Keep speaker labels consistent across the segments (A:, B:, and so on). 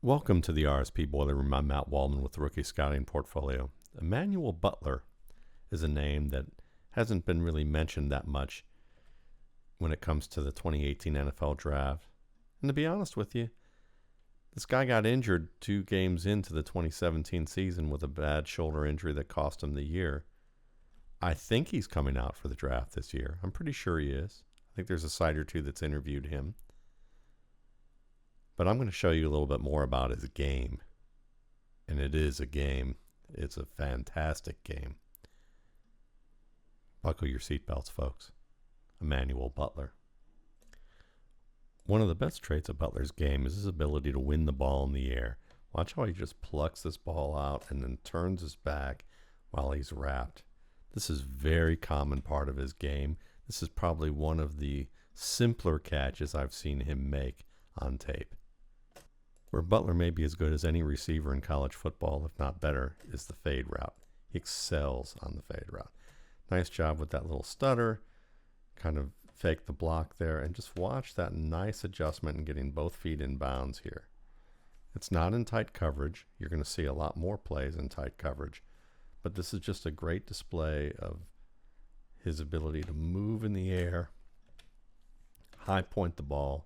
A: Welcome to the RSP Boiler Room. I'm Matt Waldman with the Rookie Scouting Portfolio. Emmanuel Butler is a name that hasn't been really mentioned that much when it comes to the 2018 NFL Draft. And to be honest with you, this guy got injured 2 games into the 2017 season with a bad shoulder injury that cost him the year. I think he's coming out for the draft this year. I'm pretty sure he is. I think there's a site or two that's interviewed him. But I'm going to show you a little bit more about his game. And it is a game. It's a fantastic game. Buckle your seatbelts, folks. Emmanuel Butler. One of the best traits of Butler's game is his ability to win the ball in the air. Watch how he just plucks this ball out and then turns his back while he's wrapped. This is a very common part of his game. This is probably one of the simpler catches I've seen him make on tape. Where Butler may be as good as any receiver in college football, if not better, is the fade route. He excels on the fade route. Nice job with that little stutter. Kind of fake the block there, and just watch that nice adjustment and getting both feet in bounds here. It's not in tight coverage. You're going to see a lot more plays in tight coverage. But this is just a great display of his ability to move in the air, high point the ball,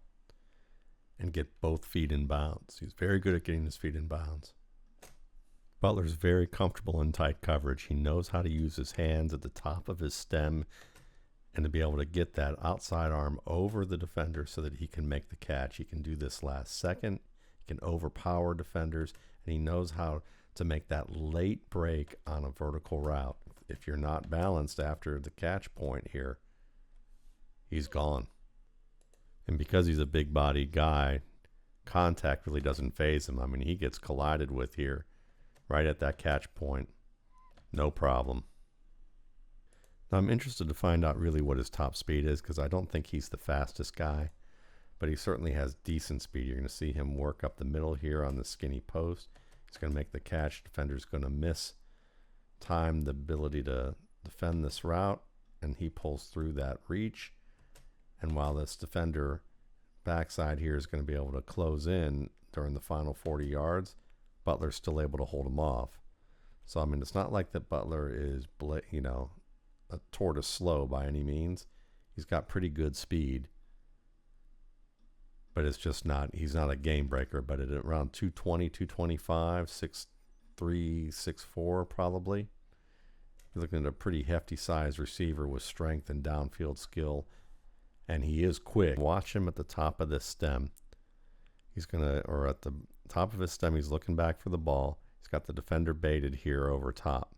A: and get both feet in bounds. He's very good at getting his feet in bounds. Butler's very comfortable in tight coverage. He knows how to use his hands at the top of his stem and to be able to get that outside arm over the defender so that he can make the catch. He can do this last second. He can overpower defenders, and he knows how to make that late break on a vertical route. If you're not balanced after the catch point here, he's gone. And because he's a big-bodied guy, contact really doesn't faze him. I mean, he gets collided with here right at that catch point. No problem. Now, I'm interested to find out really what his top speed is because I don't think he's the fastest guy, but he certainly has decent speed. You're going to see him work up the middle here on the skinny post. He's going to make the catch. Defender's going to miss time the ability to defend this route, and he pulls through that reach. And while this defender backside here is going to be able to close in during the final 40 yards, Butler's still able to hold him off. So, I mean, it's not like that Butler is, a tortoise slow by any means. He's got pretty good speed. But it's just not, he's not a game breaker. But at around 220, 225, 6'3", 6'4", probably. You're looking at a pretty hefty size receiver with strength and downfield skill. And he is quick. Watch him at the top of this stem. He's going to, or at the top of his stem, he's looking back for the ball. He's got the defender baited here over top.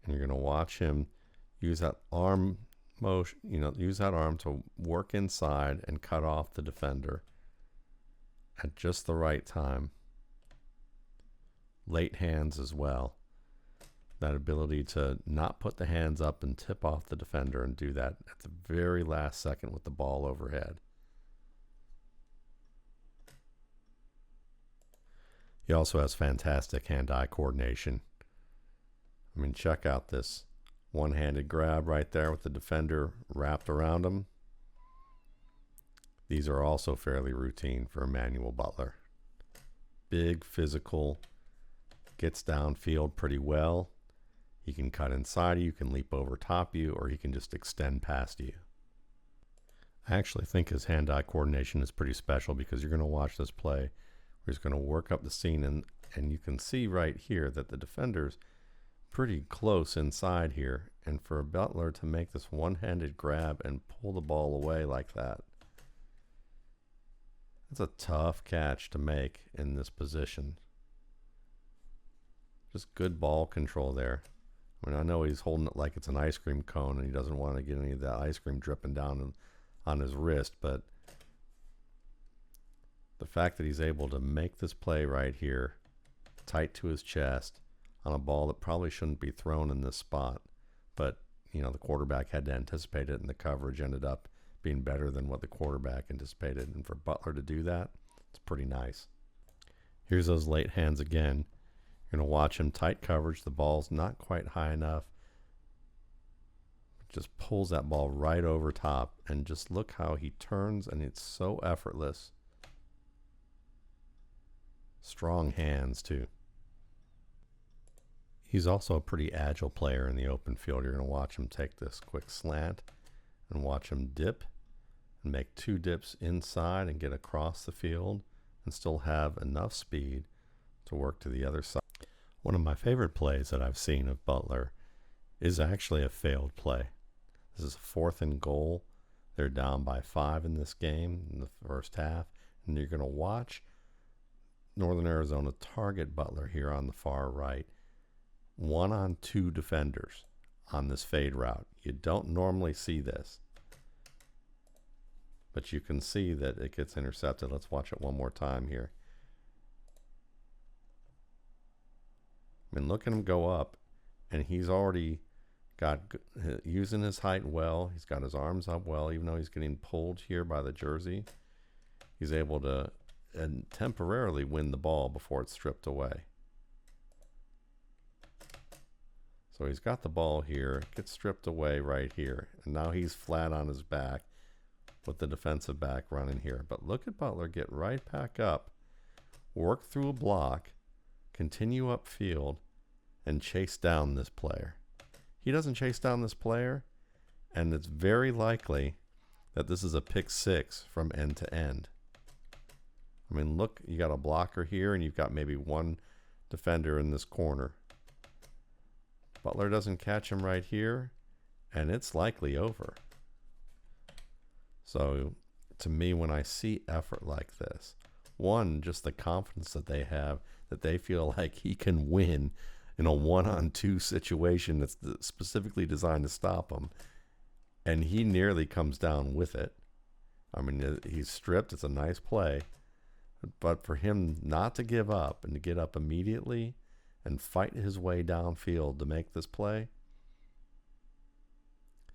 A: And you're going to watch him use that arm motion, use that arm to work inside and cut off the defender at just the right time. Late hands as well. That ability to not put the hands up and tip off the defender and do that at the very last second with the ball overhead. He also has fantastic hand-eye coordination. I mean, check out this one-handed grab right there with the defender wrapped around him. These are also fairly routine for Emmanuel Butler. Big, physical, gets downfield pretty well. He can cut inside you, can leap over top you, or he can just extend past you. I actually think his hand-eye coordination is pretty special because you're going to watch this play where he's going to work up the seam, and you can see right here that the defender's pretty close inside here. And for Butler to make this one-handed grab and pull the ball away like that, that's a tough catch to make in this position. Just good ball control there. I mean, I know he's holding it like it's an ice cream cone and he doesn't want to get any of that ice cream dripping down on his wrist, but the fact that he's able to make this play right here, tight to his chest, on a ball that probably shouldn't be thrown in this spot, but the quarterback had to anticipate it, and the coverage ended up being better than what the quarterback anticipated. And for Butler to do that, it's pretty nice. Here's those late hands again. You're going to watch him tight coverage. The ball's not quite high enough. Just pulls that ball right over top, and just look how he turns, and it's so effortless. Strong hands, too. He's also a pretty agile player in the open field. You're going to watch him take this quick slant and watch him dip and make 2 dips inside and get across the field and still have enough speed to work to the other side. One of my favorite plays that I've seen of Butler is actually a failed play. This is 4th and goal. They're down by 5 in this game in the first half, and you're going to watch Northern Arizona target Butler here on the far right. 1-on-2 defenders on this fade route. You don't normally see this, but you can see that it gets intercepted. Let's watch it one more time here. I mean, look at him go up, and he's already got using his height well. He's got his arms up well, even though he's getting pulled here by the jersey. He's able to temporarily win the ball before it's stripped away. So he's got the ball here, gets stripped away right here, and now he's flat on his back with the defensive back running here. But look at Butler get right back up, work through a block, continue upfield, and chase down this player. He doesn't chase down this player, and it's very likely that this is a pick 6 from end to end. I mean, look, you got a blocker here, and you've got maybe 1 defender in this corner. Butler doesn't catch him right here, and it's likely over. So, to me, when I see effort like this, one, just the confidence that they have, that they feel like he can win in a 1-on-2 situation that's specifically designed to stop him, and he nearly comes down with it. I mean, he's stripped. It's a nice play, but for him not to give up and to get up immediately and fight his way downfield to make this play,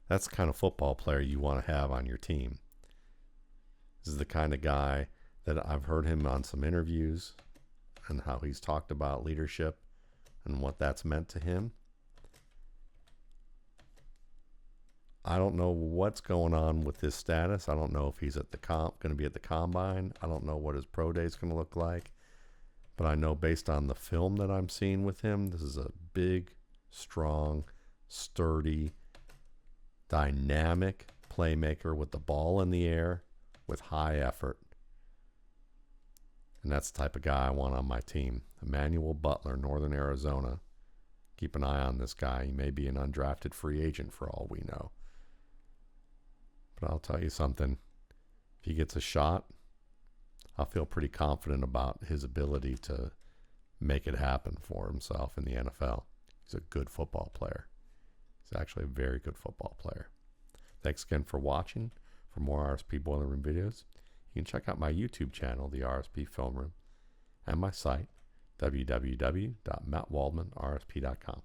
A: that's the kind of football player you want to have on your team. This is the kind of guy that I've heard him on some interviews and how he's talked about leadership and what that's meant to him. I don't know what's going on with his status. I don't know if he's at the going to be at the combine. I don't know what his pro day is going to look like. But I know based on the film that I'm seeing with him, this is a big, strong, sturdy, dynamic playmaker with the ball in the air with high effort. And that's the type of guy I want on my team. Emmanuel Butler, Northern Arizona. Keep an eye on this guy. He may be an undrafted free agent for all we know. But I'll tell you something. If he gets a shot, I feel pretty confident about his ability to make it happen for himself in the NFL. He's a good football player. He's actually a very good football player. Thanks again for watching. For more RSP Boiler Room videos, you can check out my YouTube channel, the RSP Film Room, and my site, www.mattwaldmanrsp.com.